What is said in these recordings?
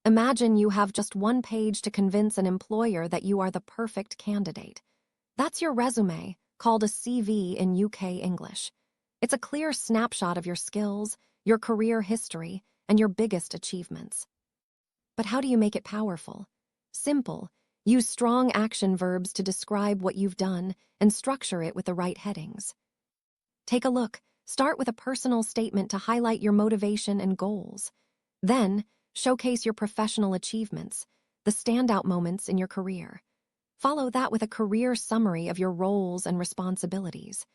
Imagine you have just one page to convince an employer that you are the perfect candidate. That's your resume, called a CV in UK English. It's a clear snapshot of your skills, your career history, and your biggest achievements. But how do you make it powerful? Simple. Use strong action verbs to describe what you've done and structure it with the right headings. Take a look. Start with a personal statement to highlight your motivation and goals. Then, showcase your professional achievements, the standout moments in your career. Follow that with a career summary of your roles and responsibilities.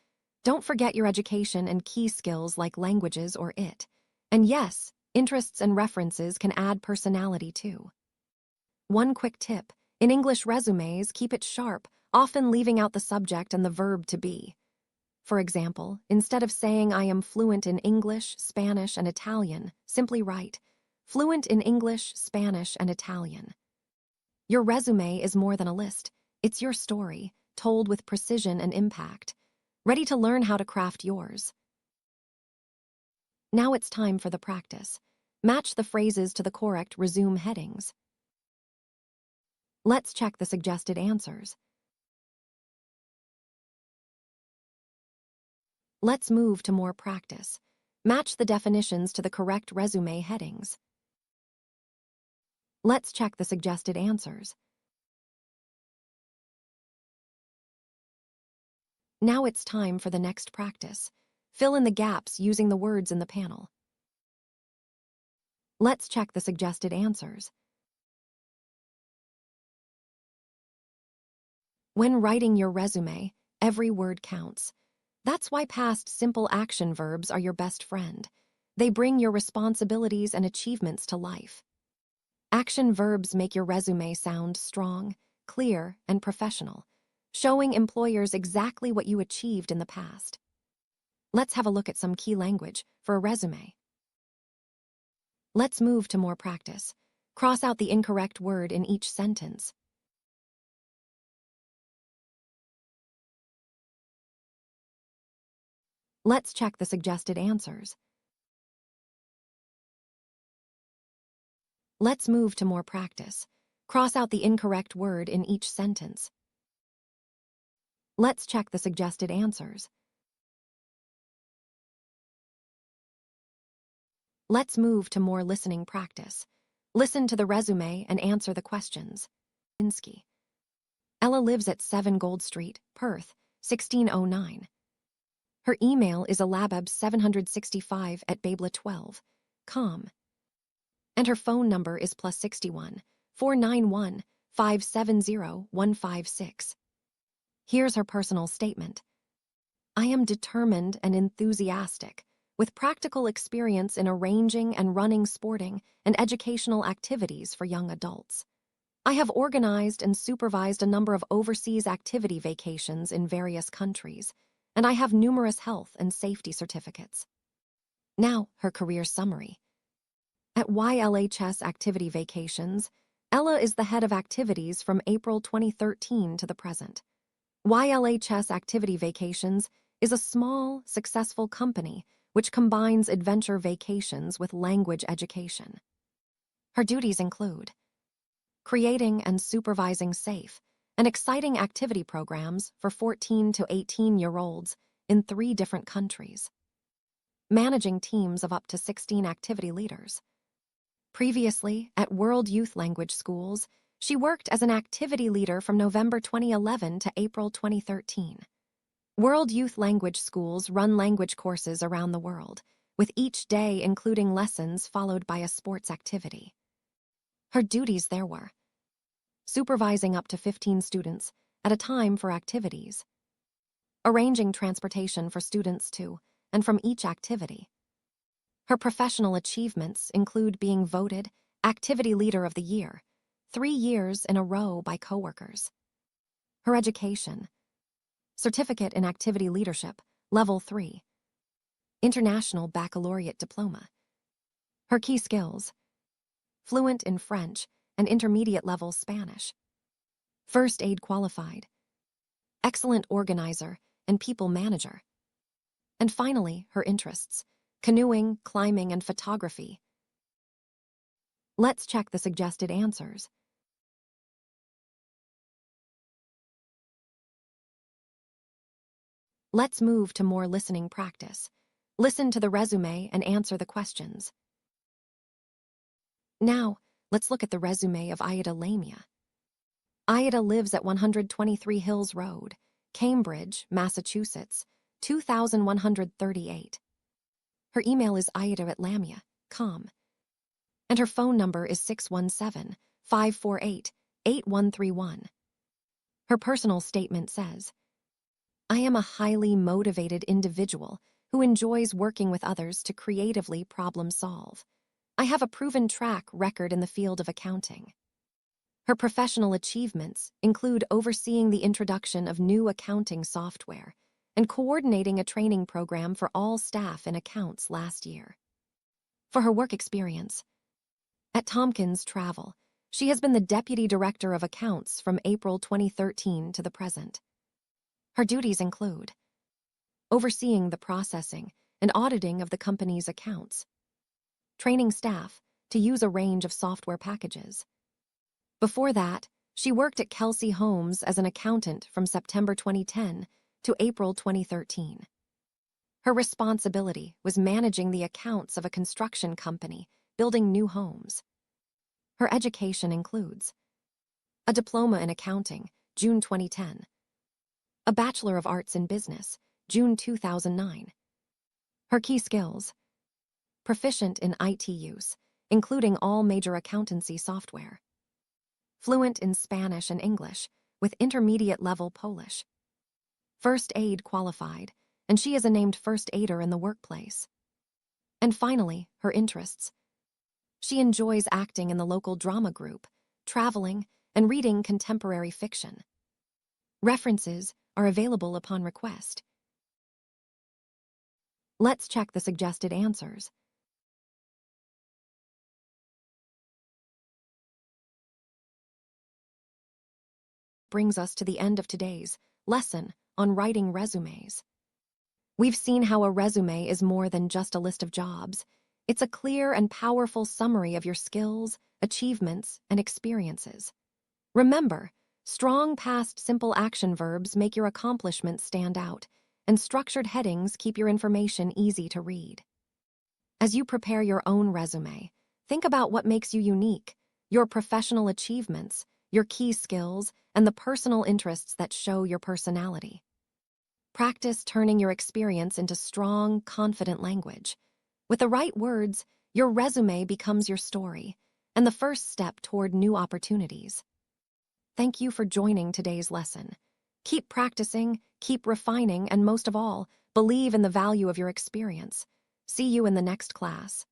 Don't forget your education and key skills like languages or IT. And yes, interests and references can add personality too. One quick tip: in English resumes, keep it sharp, often leaving out the subject and the verb to be. For example, instead of saying I am fluent in English, Spanish, and Italian, simply write, fluent in English, Spanish, and Italian. Your resume is more than a list. It's your story, told with precision and impact. Ready to learn how to craft yours? Now it's time for the practice. Match the phrases to the correct resume headings. Let's check the suggested answers. Let's move to more practice. Match the definitions to the correct resume headings. Let's check the suggested answers. Now it's time for the next practice. Fill in the gaps using the words in the panel. Let's check the suggested answers. When writing your resume, every word counts. That's why past simple action verbs are your best friend. They bring your responsibilities and achievements to life. Action verbs make your resume sound strong, clear, and professional, showing employers exactly what you achieved in the past. Let's have a look at some key language for a resume. Let's move to more practice. Cross out the incorrect word in each sentence. Let's check the suggested answers. Let's move to more practice. Cross out the incorrect word in each sentence. Let's check the suggested answers. Let's move to more listening practice. Listen to the resume and answer the questions. Ella lives at 7 Gold Street, Perth, 1609. Her email is alabab765@babla12.com. And her phone number is +61 491 570 156. Here's her personal statement. I am determined and enthusiastic, with practical experience in arranging and running sporting and educational activities for young adults. I have organized and supervised a number of overseas activity vacations in various countries, and I have numerous health and safety certificates. Now, her career summary. At YLHS Activity Vacations, Ella is the head of activities from April 2013 to the present. YLHS Activity Vacations is a small, successful company which combines adventure vacations with language education. Her duties include creating and supervising safe and exciting activity programs for 14 to 18-year-olds in 3 different countries, managing teams of up to 16 activity leaders. Previously, at World Youth Language Schools, she worked as an activity leader from November 2011 to April 2013. World Youth Language Schools run language courses around the world, with each day including lessons followed by a sports activity. Her duties there were supervising up to 15 students at a time for activities, arranging transportation for students to and from each activity. Her professional achievements include being voted Activity Leader of the Year 3 years in a row by coworkers. Her education: Certificate in Activity Leadership, Level 3. International Baccalaureate Diploma. Her key skills: fluent in French and intermediate level Spanish. First aid qualified. Excellent organizer and people manager. And finally, her interests: canoeing, climbing, and photography. Let's check the suggested answers. Let's move to more listening practice. Listen to the resume and answer the questions. Now, let's look at the resume of Aida Lamia. Aida lives at 123 Hills Road, Cambridge, Massachusetts, 2138. Her email is aida@lamia.com, and her phone number is 617-548-8131. Her personal statement says, I am a highly motivated individual who enjoys working with others to creatively problem solve. I have a proven track record in the field of accounting. Her professional achievements include overseeing the introduction of new accounting software and coordinating a training program for all staff in accounts last year. For her work experience, at Tompkins Travel, she has been the Deputy Director of Accounts from April 2013 to the present. Her duties include overseeing the processing and auditing of the company's accounts, training staff to use a range of software packages. Before that, she worked at Kelsey Homes as an accountant from September 2010 to April 2013. Her responsibility was managing the accounts of a construction company building new homes. Her education includes a diploma in accounting, June 2010, a Bachelor of Arts in Business, June 2009. Her key skills: proficient in IT use, including all major accountancy software, fluent in Spanish and English, with intermediate-level Polish, first aid qualified, and she is a named first aider in the workplace. And finally, her interests. She enjoys acting in the local drama group, traveling, and reading contemporary fiction. References are available upon request. Let's check the suggested answers. Brings us to the end of today's lesson on writing resumes. We've seen how a resume is more than just a list of jobs. It's a clear and powerful summary of your skills, achievements, and experiences. Remember, strong past simple action verbs make your accomplishments stand out, and structured headings keep your information easy to read. As you prepare your own resume, think about what makes you unique, your professional achievements, your key skills, and the personal interests that show your personality. Practice turning your experience into strong, confident language. With the right words, your resume becomes your story, and the first step toward new opportunities. Thank you for joining today's lesson. Keep practicing, keep refining, and most of all, believe in the value of your experience. See you in the next class.